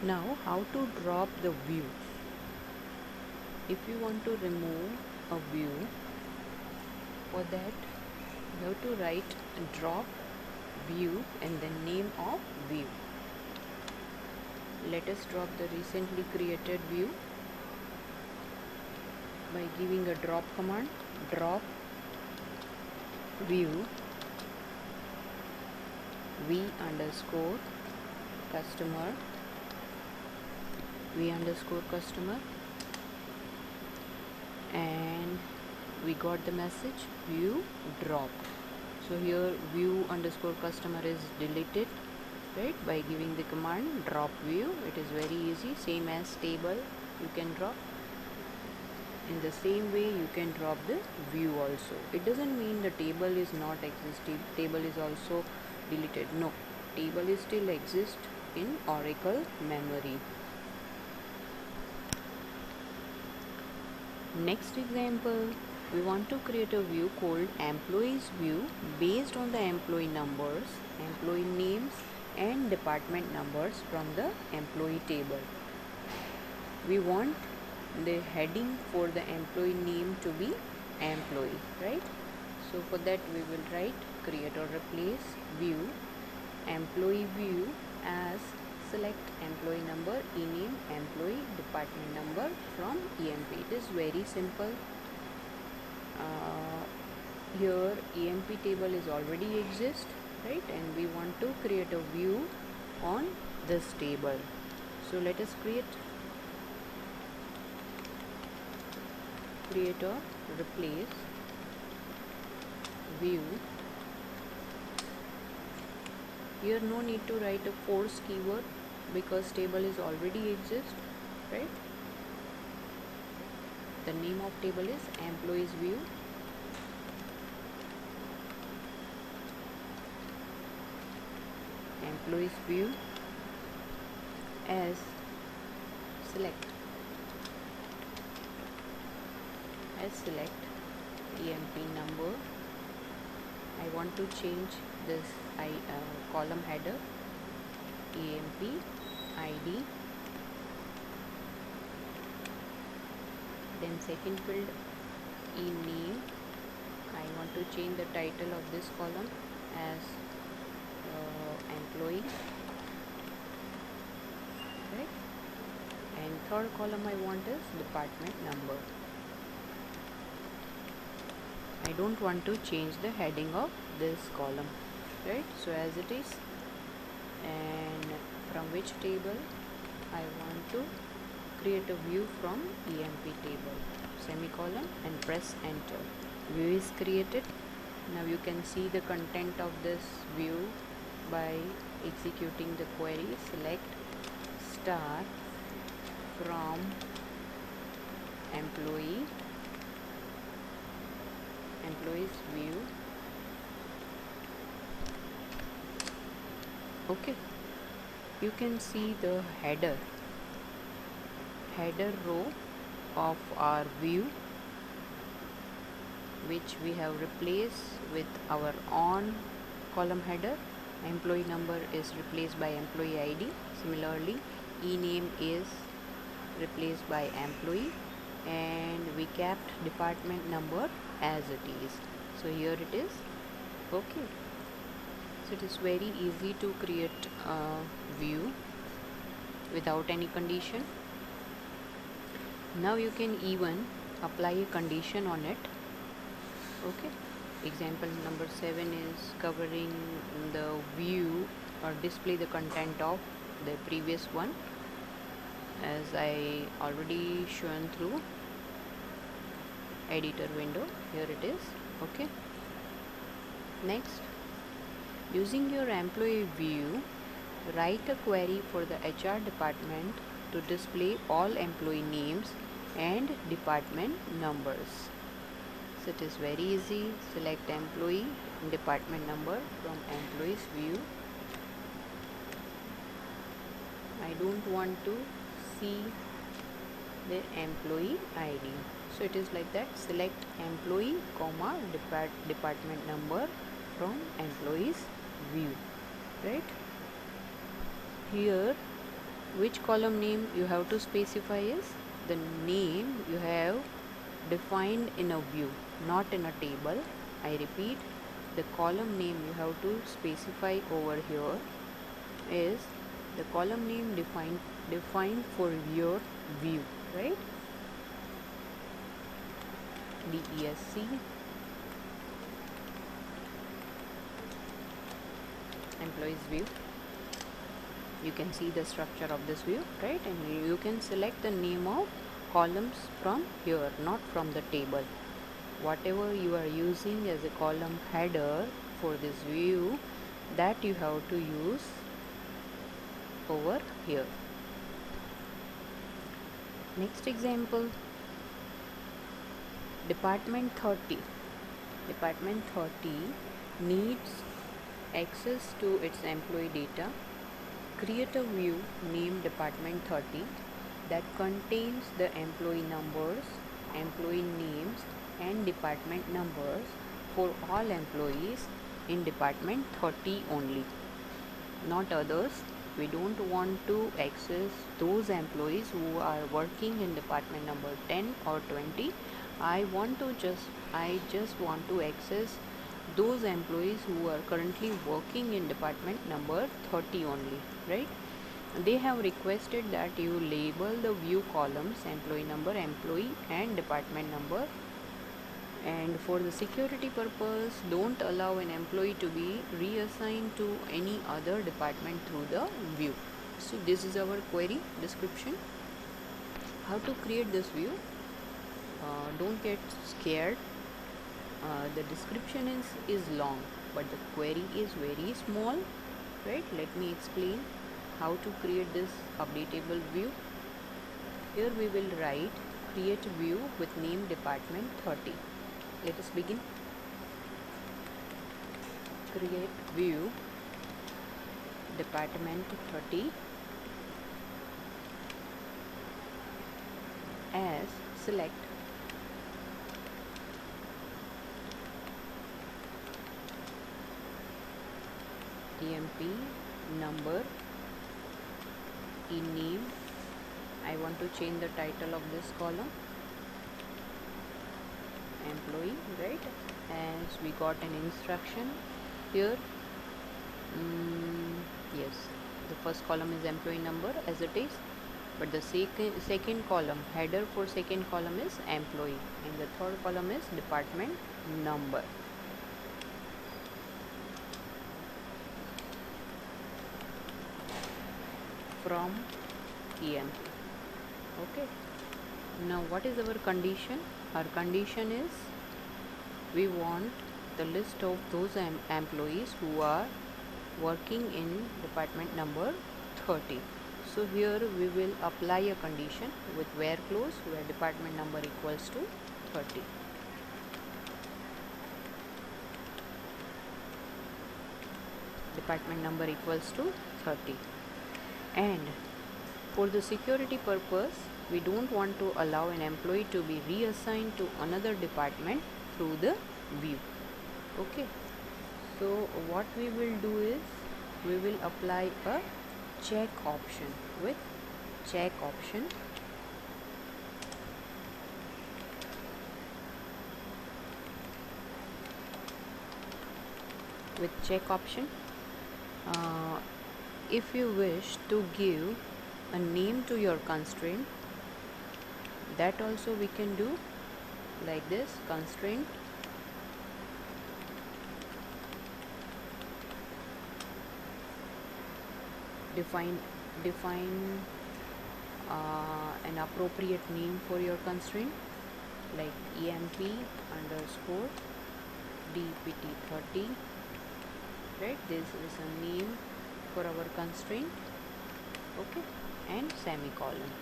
Now, how to drop the view? If you want to remove a view, for that you have to write drop view and the name of view. Let us drop the recently created view by giving a drop command. Drop view v underscore customer and we got the message view dropped. So here view underscore customer is deleted, right, by giving the command drop view. It is very easy, same as table you can drop. In the same way you can drop the view also. It doesn't mean the table is not existing, table is also deleted. No, table is still exist in Oracle memory. Next example, we want to create a view called employees view based on the employee numbers, employee names and department numbers from the employee table. We want the heading for the employee name to be employee, right? So for that we will write create or replace view employee view as select employee number, ename employee, department number from EMP. It is very simple. Here EMP table is already exist, right, and we want to create a view on this table. So let us create or replace view. Here no need to write a force keyword because table is already exist, right? The name of table is employees view. Employees view as select EMP number. I want to change this column header EMP ID. Then second field ename. I want to change the title of this column as employee, right? And third column I want is department number. I don't want to change the heading of this column, right? So as it is. And from which table I want to create a view from EMP table, semicolon, and press enter. View is created. Now you can see the content of this view by executing the query select star from employees view. Okay, you can see the header row of our view, which we have replaced with our on column header. Employee number is replaced by employee ID. Similarly, ename is replaced by employee, and we kept department number as it is. So here it is. Okay, so it is very easy to create a view without any condition. Now you can even apply a condition on it. Okay, example number 7 is covering the view or display the content of the previous one, as I already shown through editor window. Here it is. Okay, next, using your employee view, write a query for the HR department to display all employee names and department numbers. So it is very easy. Select employee and department number from employees view. I don't want to see the employee ID. So it is like that. Select employee comma department number from employees view, right? Here which column name you have to specify is the name you have defined in a view, not in a table. I repeat, the column name you have to specify over here is the column name defined for your view, right? DESC employees view. You can see the structure of this view, right? And you can select the name of columns from here, not from the table. Whatever you are using as a column header for this view, that you have to use over here. Next example, department 30. Department 30 needs access to its employee data. Create a view named department 30 that contains the employee numbers, employee names and department numbers for all employees in department 30 only, not others. We don't want to access those employees who are working in department number 10 or 20. I just want to access those employees who are currently working in department number 30 only, right? They have requested that you label the view columns employee number, employee and department number, and for the security purpose don't allow an employee to be reassigned to any other department through the view. So this is our query description. How to create this view? Don't get scared. The description is long, but the query is very small, right? Let me explain how to create this updatable view. Here we will write create view with name department 30. Let us begin. Create view department 30 as select EMP number in name. I want to change the title of this column employee, right? As we got an instruction here. Yes, the first column is employee number as it is, but the second column, header for second column is employee, and the third column is department number. From EMP. Okay, now what is our condition? Our condition is we want the list of those employees who are working in department number 30. So here we will apply a condition with where clause, where department number equals to 30. Department number equals to 30. And for the security purpose, we don't want to allow an employee to be reassigned to another department through the view. Okay, so what we will do is we will apply a check option. With check option, if you wish to give a name to your constraint, that also we can do like this. Constraint define an appropriate name for your constraint, like EMP underscore DPT30, right? This is a name for our constraint. Okay, and semicolon.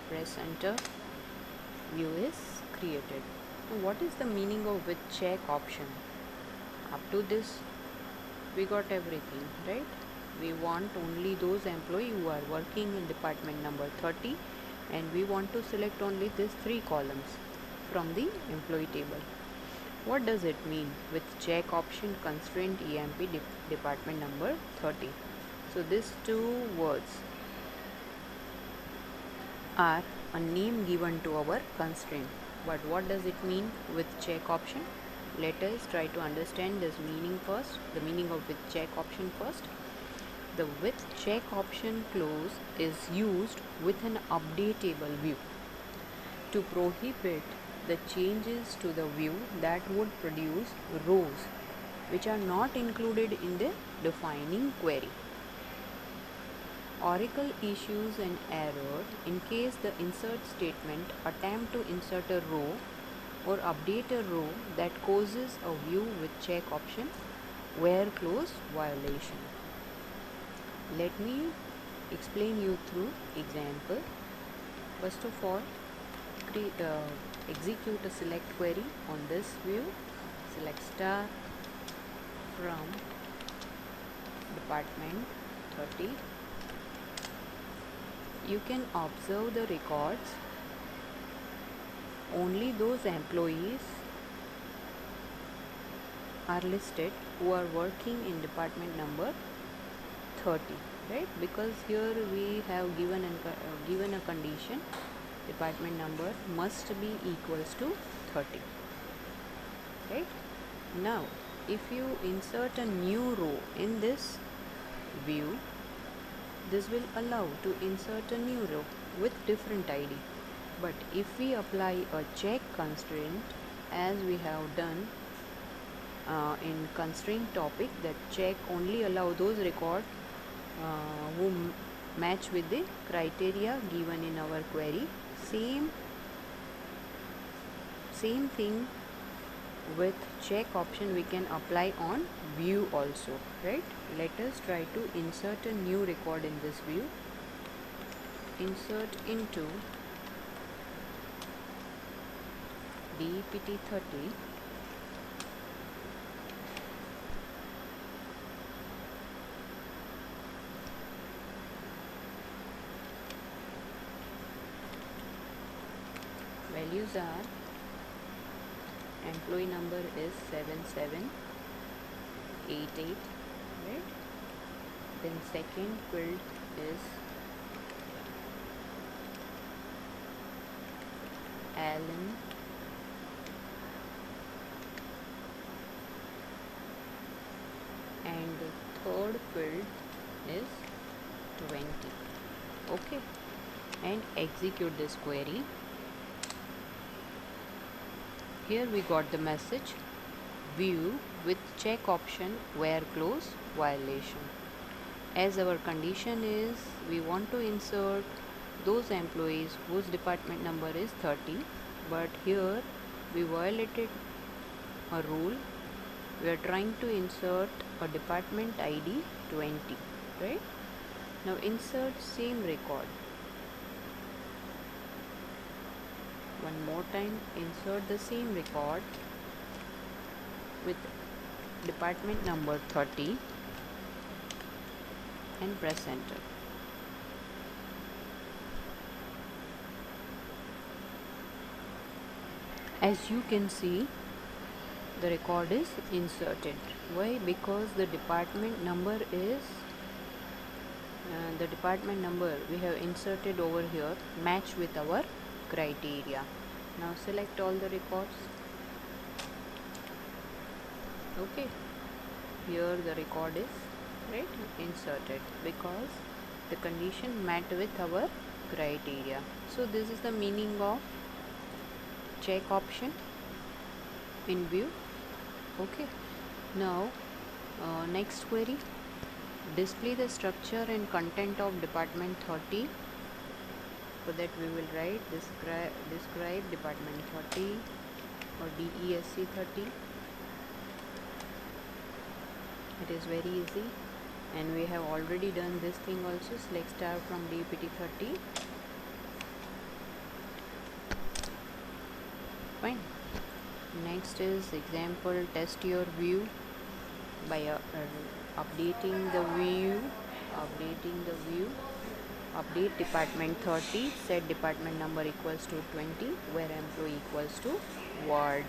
Press enter. View is created. Now what is the meaning of with check option? Up to this we got everything, right? We want only those employees who are working in department number 30, and we want to select only these 3 columns from the employee table. What does it mean with check option constraint EMP department number 30? So these two words, are a name given to our constraint. But what does it mean with check option? Let us try to understand this meaning first, the meaning of with check option first. The with check option clause is used with an updatable view to prohibit the changes to the view that would produce rows which are not included in the defining query. Oracle issues an error in case the insert statement attempt to insert a row or update a row that causes a view with check option where clause violation. Let me explain you through example. First of all, execute a select query on this view. Select star from department 30. You can observe the records. Only those employees are listed who are working in department number 30, right? Because here we have given a condition, department number must be equals to 30, right? Now if you insert a new row in this view, this will allow to insert a new row with different ID. But if we apply a check constraint as we have done in constraint topic, that check only allow those records who match with the criteria given in our query. Same thing with check option we can apply on view also, right? Let us try to insert a new record in this view. Insert into DPT 30. Values are, employee number is 7788, right? Then second field is Alan, and the third field is 20. Okay, and execute this query. Here we got the message, view with check option where clause violation. As our condition is we want to insert those employees whose department number is 30, but here we violated a rule. We are trying to insert a department ID 20, right? Now insert same record. One more time, insert the same record with department number 30 and press enter. As you can see, the record is inserted. Why? Because the department number is we have inserted over here match with our criteria. Now select all the records. Okay, here the record is inserted because the condition met with our criteria. So this is the meaning of check option in view. Okay, now next query, display the structure and content of department 30. For that we will write describe department 30 or DESC 30. It is very easy, and we have already done this thing also. Select star from DPT 30. Fine. Next is example, test your view by updating the view. Update department 30, set department number equals to 20, where employee equals to word.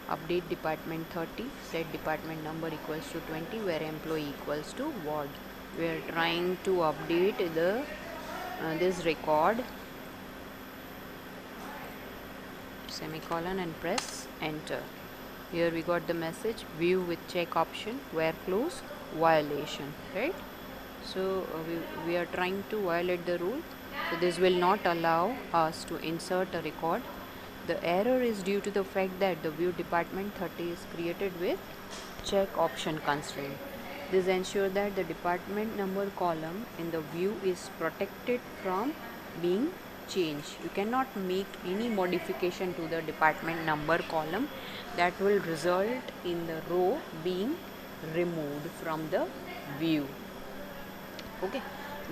Update department 30, set department number equals to 20, where employee equals to ward. We are trying to update the this record, semicolon, and press enter. Here we got the message view with check option where close violation, right? So we are trying to violate the rule, so this will not allow us to insert a record. The error is due to the fact that the view department 30 is created with check option constraint. This ensures that the department number column in the view is protected from being changed. You cannot make any modification to the department number column that will result in the row being removed from the view. Okay,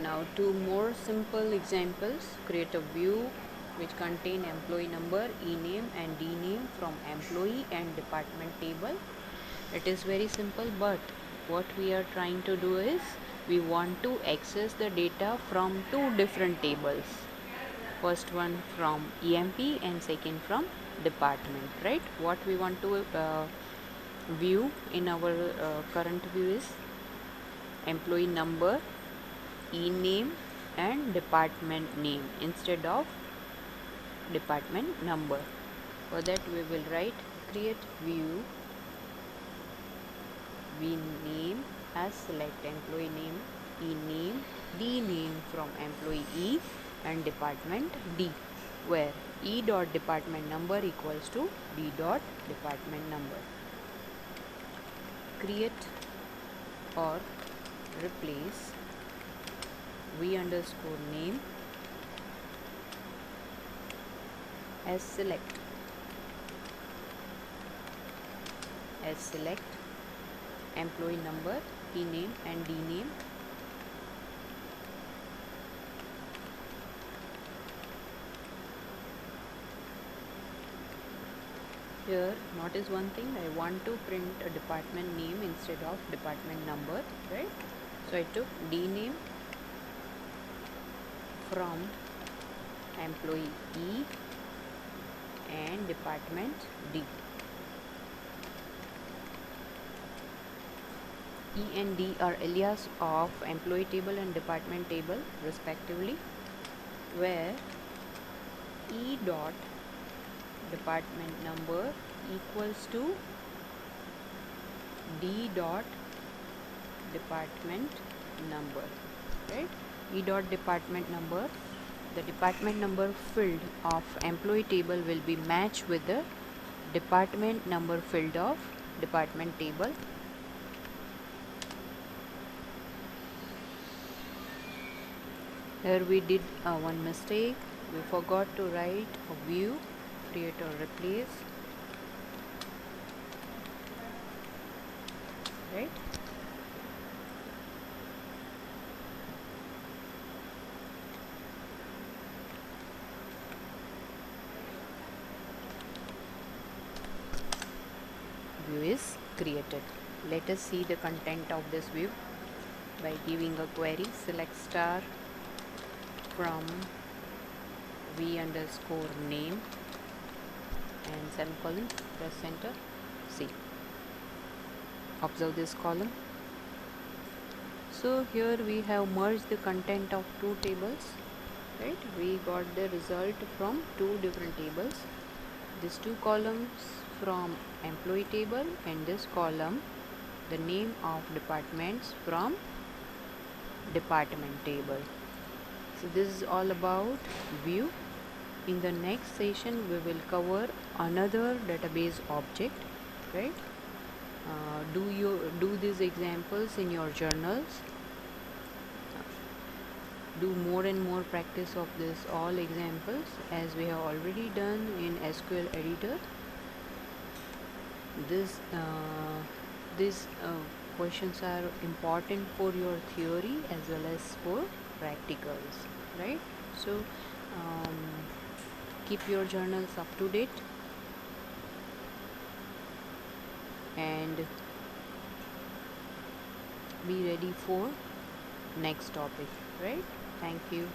now two more simple examples. Create a view which contain employee number, e-name and d-name from employee and department table. It is very simple, but what we are trying to do is we want to access the data from two different tables. First one from EMP and second from department, right? What we want to view in our current view is employee number, e-name and department name instead of department number. For that we will write create view name as select employee name, e-name, d-name from employee E and department D, where E dot department number equals to D dot department number. Create or replace v underscore name as select employee number, e-name and d-name here. Notice one thing, I want to print a department name instead of department number, right? So I took d-name from employee E and department D. E and D are alias of employee table and department table respectively, where E dot department number equals to D dot department number, right? E dot department number, the department number field of employee table will be matched with the department number field of department table. Here we did one mistake. We forgot to write a view create or replace, right? View is created. Let us see the content of this view by giving a query select star from v underscore name and semicolon, press enter. See, observe this column. So here we have merged the content of two tables, right? We got the result from two different tables. These two columns from employee table and this column the name of departments from department table. So this is all about view. In the next session we will cover another database object, right? Do these examples in your journals. Do more and more practice of this all examples as we have already done in SQL editor. These questions are important for your theory as well as for practicals, right? So keep your journals up to date and be ready for next topic, right? Thank you.